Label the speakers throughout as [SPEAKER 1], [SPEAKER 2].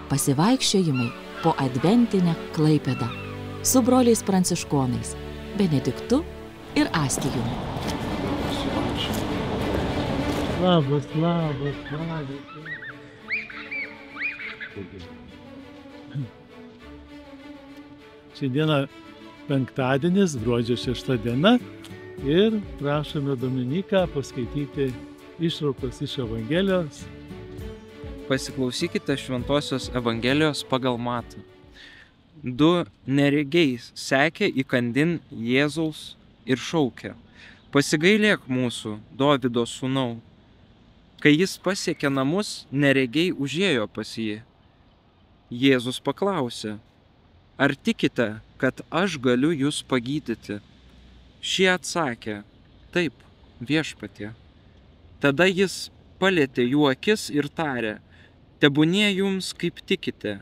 [SPEAKER 1] Pasivaikščiojimai po adventinę Klaipėdą su broliais pranciškonais Benediktu ir Astijumi.
[SPEAKER 2] Labas. Šiandieną penktadienis, gruodžio 6 diena ir prašome Dominiką paskaityti ištraukos iš Evangelijos.
[SPEAKER 3] Pasiklausykite Šventosios Evangelijos pagal Matą. Du neregiai sekė įkandin Jėzaus ir šaukė: Pasigailėk mūsų, Dovydo sūnau. Kai jis pasiekė namus, neregiai užėjo pas jį. Jėzus paklausė: Ar tikite, kad aš galiu jūs pagydyti? Šie atsakė: Taip, Viešpatie. Tada jis palietė jų akis ir tarė: Tebūnie jums kaip tikite.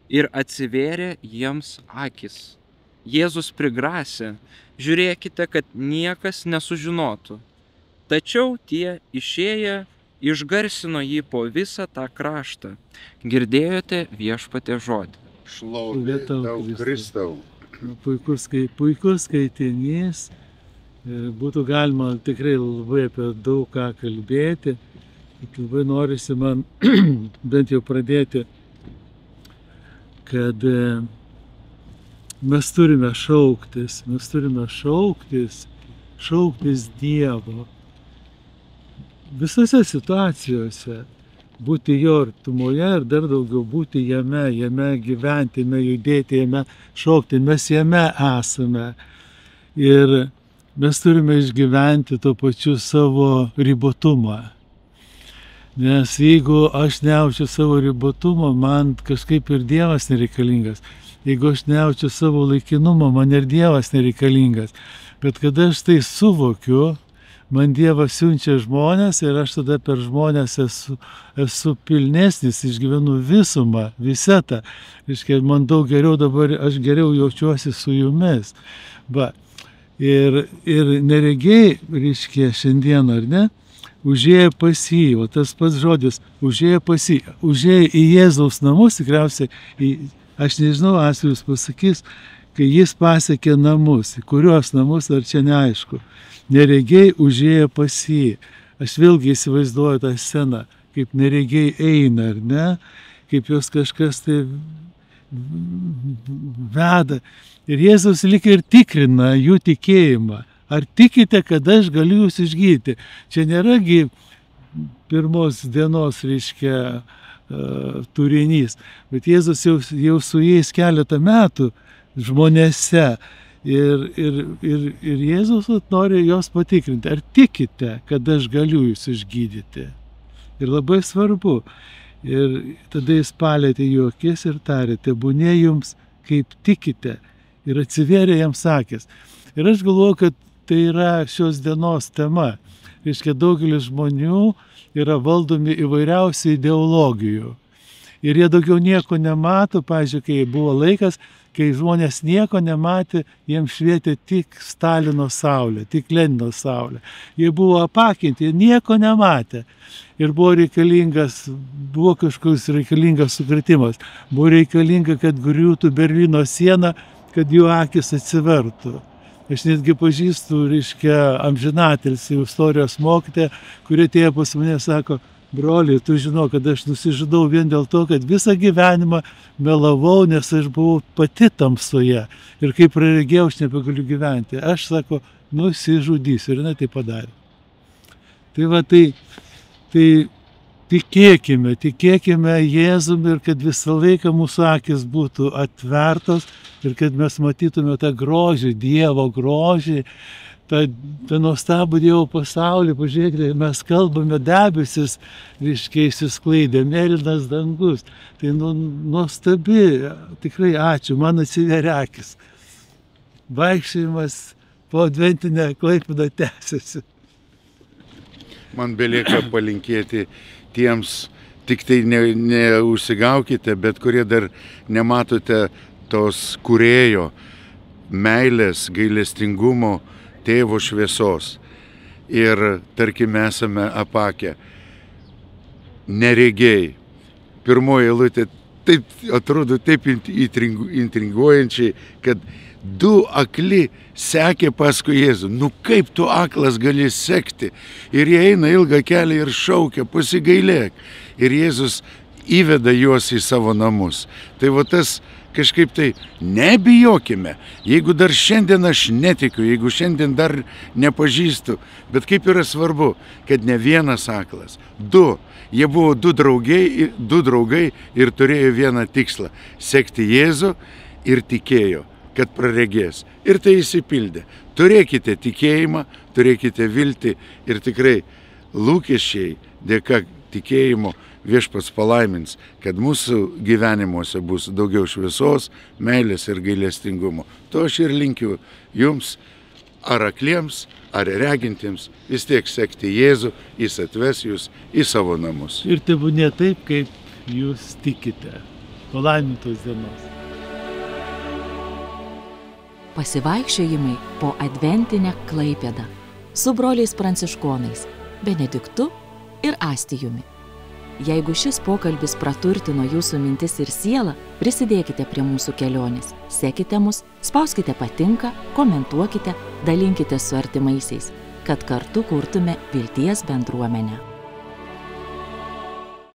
[SPEAKER 3] Ir atsivėrė jiems akys. Jėzus prigrasė: Žiūrėkite, kad niekas nesužinotų. Tačiau tie išėję išgarsino jį po visą tą kraštą. Girdėjote Viešpatie žodį.
[SPEAKER 2] Šlovė tau, Kristau. Puikus skaitinys. Būtų galima tikrai labai apie daug ką kalbėti. Labai norisi man bent jau pradėti, kad mes turime šauktis Dievo. Visose situacijose būti jo artumoje ir dar daugiau būti jame gyventi, jame judėti, jame šaukti, mes jame esame. Ir mes turime išgyventi tuo pačiu savo ribotumą. Nes jeigu aš nejaučiu savo ribotumo, man kažkaip ir Dievas nereikalingas. Jeigu aš nejaučiu savo laikinumo, man ir Dievas nereikalingas. Bet kada aš tai suvokiu, man Dievas siunčia žmonės ir aš tada per žmonės esu pilnesnis, išgyvenu visumą, visetą. Reiškia, man daug geriau dabar, aš geriau jaučiuosi su jumis. Ir neregiai, reiškia, šiandien, ar ne, užėjo pas jį, o tas pats žodis, užėjo pas jį, užėjo į Jėzaus namus, tikriausiai, aš nežinau, Asijus pasakys, kai jis pasiekė namus, į kuriuos namus, ar čia neaišku. Neregiai užėjo pas jį. Aš vėlgi įsivaizduoju tą sceną, kaip neregiai eina, ar ne, kaip jos kažkas tai veda. Ir Jėzus lyg ir tikrina jų tikėjimą. Ar tikite, kad aš galiu jūs išgydyti? Čia nėragi pirmos dienos, reiškia, turinys, bet Jėzus jau su jais keletą metų žmonėse. Ir Jėzus nori jos patikrinti. Ar tikite, kad aš galiu jūs išgydyti? Ir labai svarbu. Ir tada jis palietė jų akis ir tarė: Tebūnie jums kaip tikite. Ir atsivėrė jiems akis. Ir aš galvoju, kad tai yra šios dienos tema. Reiškia, daugelis žmonių yra valdomi įvairiausių ideologijų. Ir jie daugiau nieko nemato. Pavyzdžiui, kai buvo laikas, kai žmonės nieko nematė, jiems švietė tik Stalino saulė, tik Lenino saulė. Jie buvo apakinti, jie nieko nematė. Ir buvo kažkoks reikalingas sukritimas. Buvo reikalinga, kad griūtų Berlyno siena, kad jų akis atsivertų. Aš netgi pažįstu, reiškia, amžinatilsį istorijos mokytoją, kurie atėjo pas mane ir sako: Broli, tu žinau, kad aš nusižudau vien dėl to, kad visą gyvenimą melavau, nes aš buvau pati tamsoje. Ir kai praregėjau, aš nebegaliu gyventi. Aš, sako, nusižudysiu. Ir jinai tai padarė. Tai tikėkime Jėzumi ir kad visą laiką mūsų akis būtų atvertos ir kad mes matytume tą grožį, Dievo grožį, tą nuostabų Dievo pasaulį. Pažiūrėkite, mes kalbame, debesis, reiškia, išsisklaidė, mėlynas dangus. Tai nuostabi, tikrai ačiū, man atsiveria akis. Vaikščiojimas po adventinę Klaipėdą tęsiasi.
[SPEAKER 4] Man belieka palinkėti tiems, tik tai neužsigaukite, bet kurie dar nematote tos kūrėjo, meilės, gailestingumo, tėvo šviesos. Ir, tarkime, esame apakę. Neregiai. Pirmoji eilutė taip atrodo taip intriguojančiai, kad du akli sekė paskui Jėzų. Nu kaip tu aklas gali sekti? Ir jie eina ilgą kelią ir šaukia, pasigailėk. Ir Jėzus įveda juos į savo namus. Tai va tas kažkaip tai nebijokime. Jeigu dar šiandien aš netikiu, jeigu šiandien dar nepažįstu, bet kaip yra svarbu, kad ne vienas aklas, du. Jie buvo du draugai ir turėjo vieną tikslą – sekti Jėzų ir tikėjo, kad praregės. Ir tai išsipildė. Turėkite tikėjimą, turėkite viltį ir tikrai lūkesčiai dėka tikėjimo Viešpats palaimins, kad mūsų gyvenimuose bus daugiau šviesos, meilės ir gailestingumo. To aš ir linkiu jums, ar akliems, ar regintiems, vis tiek sekti Jėzų, jis atves jūs į savo namus.
[SPEAKER 2] Ir tebūnie taip, kaip jūs tikite. Palaimintos dienos.
[SPEAKER 1] Pasivaikščiojimai po adventinę Klaipėdą su broliais pranciškonais Benediktu ir Astijumi. Jeigu šis pokalbis praturtino jūsų mintis ir sielą, prisidėkite prie mūsų kelionės. Sekite mus, spauskite patinka, komentuokite, dalinkite su artimaisiais, kad kartu kurtume vilties bendruomenę.